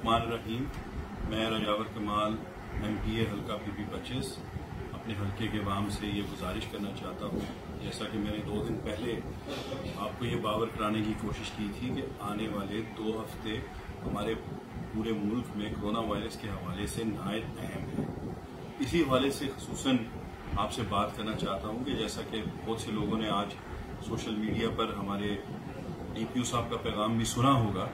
बिस्मिल्लाहिर्रहमानिर्रहीम। मैं रजावर कमाल MPA हल्का PP 25 अपने हल्के के वाम से ये गुजारिश करना चाहता हूँ, जैसा कि मैंने 2 दिन पहले आपको ये बावर कराने की कोशिश की थी कि आने वाले 2 हफ्ते हमारे पूरे मुल्क में कोरोना वायरस के हवाले से नहायत अहम है। इसी हवाले से खुसूसन आपसे बात करना चाहता हूँ कि जैसा कि बहुत से लोगों ने आज सोशल मीडिया पर हमारे DPO साहब का पैगाम भी सुना होगा,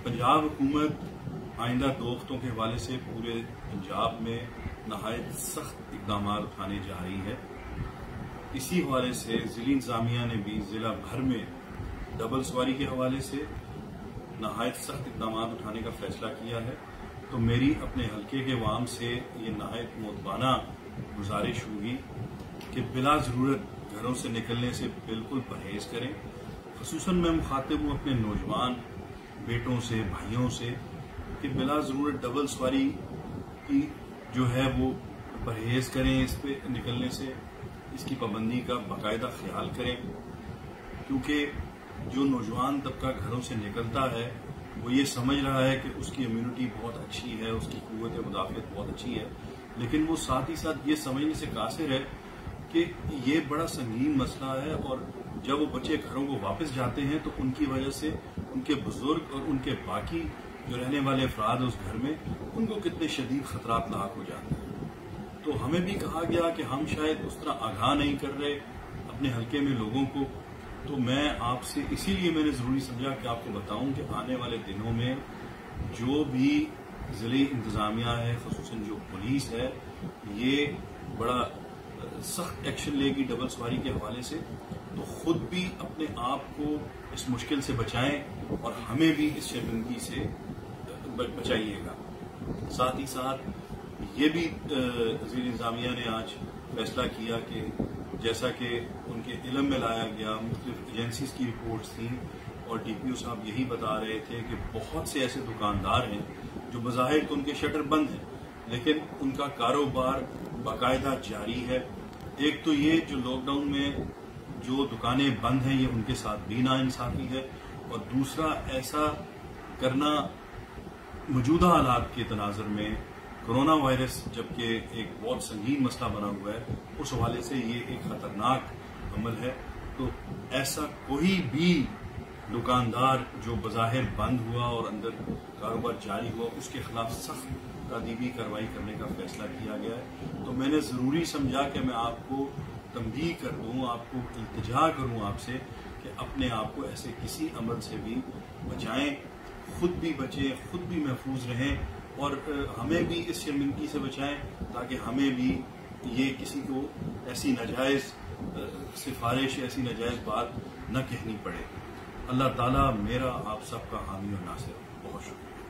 पंजाब हुकूमत आइंदा 2 हफ्तों के हवाले से पूरे पंजाब में नहायत सख्त इकदाम उठाने जा रही है। इसी हवाले से जिला इंतजामिया ने भी जिला भर में डबल सवारी के हवाले से नहायत सख्त इकदाम उठाने का फैसला किया है। तो मेरी अपने हल्के के वाम से ये नहायत मोतबाना गुजारिश होगी कि बिला जरूरत घरों से निकलने से बिल्कुल परहेज करें। खुसूसन मैं मुखातिब हूँ अपने नौजवान बेटों से, भाइयों से कि बिला जरूरत डबल सवारी की जो है वो परहेज करें, इस पे निकलने से इसकी पाबंदी का बाकायदा ख्याल करें, क्योंकि जो नौजवान तबका घरों से निकलता है वो ये समझ रहा है कि उसकी इम्यूनिटी बहुत अच्छी है, उसकी कुव्वत मुदाफ़ियत बहुत अच्छी है, लेकिन वो साथ ही साथ ये समझने से कासिर है कि ये बड़ा संगीन मसला है। और जब वो बच्चे घरों को वापस जाते हैं तो उनकी वजह से उनके बुजुर्ग और उनके बाकी जो रहने वाले अफराद उस घर में उनको कितने शदीद खतरात लाक हो जाते हैं। तो हमें भी कहा गया कि हम शायद उस तरह आगाह नहीं कर रहे अपने हल्के में लोगों को। तो मैं आपसे इसीलिए मैंने जरूरी समझा कि आपको बताऊं कि आने वाले दिनों में जो भी जिले इंतजामिया है, खुसूसन जो पुलिस है, ये बड़ा सख्त एक्शन लेगी डबल सवारी के हवाले से। तो खुद भी अपने आप को इस मुश्किल से बचाएं और हमें भी इस शर्मिंदगी से बचाइएगा। साथ ही साथ ये भी जिला इंतजामिया ने आज फैसला किया कि जैसा कि उनके इल्म में लाया गया, मुख्तलिफ एजेंसीज की रिपोर्ट्स थी और DPO साहब यही बता रहे थे कि बहुत से ऐसे दुकानदार हैं जो बज़ाहिर तो उनके शटर बंद हैं लेकिन उनका कारोबार बाकायदा जारी है। एक तो ये जो लॉकडाउन में जो दुकानें बंद हैं ये उनके साथ भी नाइंसाफी है, और दूसरा ऐसा करना मौजूदा हालात के तनाजुर में कोरोना वायरस जबकि एक बहुत संगीन मसला बना हुआ है, उस हवाले से ये एक खतरनाक अमल है। तो ऐसा कोई भी दुकानदार जो बज़ाहिर बंद हुआ और अंदर कारोबार जारी हुआ उसके खिलाफ सख्त तादीबी कार्रवाई करने का फैसला किया गया है। तो मैंने जरूरी समझा कि मैं आपको तंबीह कर दूं, आपको इल्तिजा करूं आपसे कि अपने आप को ऐसे किसी अमल से भी बचाएं, खुद भी बचें, खुद भी महफूज रहें और हमें भी इस शर्मिंदगी से बचाएं ताकि हमें भी ये किसी को ऐसी नाजायज सिफारिश, ऐसी नाजायज बात न कहनी पड़े। अल्लाह ताला मेरा आप सबका हामी और नासिर। बहुत शुक्रिया।